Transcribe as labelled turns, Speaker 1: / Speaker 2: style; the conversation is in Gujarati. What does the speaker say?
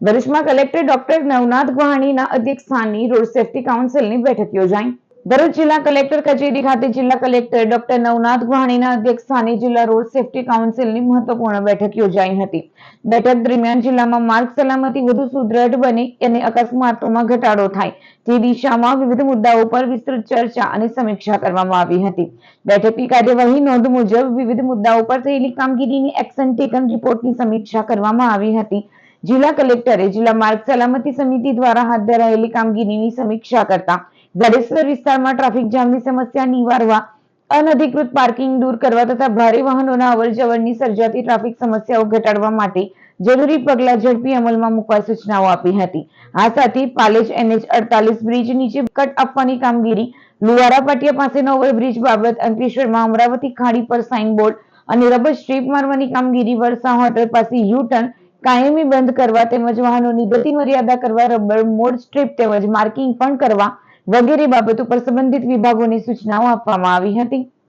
Speaker 1: ભરૂચમાં કલેક્ટર ડોક્ટર નવનાથ ગુહાણીના અધ્યક્ષસ્થાનની રોડ સેફટી કાઉન્સિલની બેઠક યોજાઈ। ભરૂચ જિલ્લા કલેક્ટર કચેરી ખાતે જિલ્લા કલેક્ટર ડોક્ટર નવનાથ ગુહાણીના અધ્યક્ષસ્થાને જિલ્લા રોડ સેફટી કાઉન્સિલની મહત્વપૂર્ણ બેઠક યોજાઈ હતી। બેઠક દરમિયાન જિલ્લામાં માર્ગ સલામતી વધુ સુદ્રઢ બને અને અકસ્માતોમાં ઘટાડો થાય તે દિશામાં વિવિધ મુદ્દાઓ પર વિસ્તૃત ચર્ચા અને સમીક્ષા કરવામાં આવી હતી। બેઠકની કાર્યવાહી નોંધ મુજબ વિવિધ મુદ્દાઓ પર થયેલી કામગીરીની એક્શન ટેકન રિપોર્ટની સમીક્ષા કરવામાં આવી હતી। જિલ્લા કલેક્ટરે જિલ્લા માર્ગ સલામતી સમિતિ દ્વારા હાથ ધરાયેલી કામગીરીની સમીક્ષા કરતા ગળેશ્વર વિસ્તારમાં ટ્રાફિક જામની સમસ્યા નિવારવા, અનધિકૃત પાર્કિંગ દૂર કરવા તથા ભારે વાહનોના અવરજવરની સર્જાતી ટ્રાફિક સમસ્યાઓ ઘટાડવા માટે જરૂરી પગલાં ઝડપી અમલમાં મૂકવા સૂચનાઓ આપી હતી। આ સાથે પાલેજ NH48 બ્રિજ નીચે કટ આપવાની કામગીરી, લુવારા પાટિયા પાસેનો ઓવરબ્રિજ બાબત, અંકલેશ્વરમાં અમરાવતી ખાડી પર સાઇનબોર્ડ અને રબર સ્ટ્રીપ મારવાની કામગીરી, વરસા હોટલ પાસે યુ-ટર્ન કાયમી બંધ કરવા તેમજ વાહનોની ગતિ મર્યાદા કરવા, રબર મોડ સ્ટ્રીપ તેમજ માર્કિંગ પણ કરવા વગેરે બાબતો પર સંબંધિત વિભાગોને સૂચનાઓ આપવામાં આવી હતી।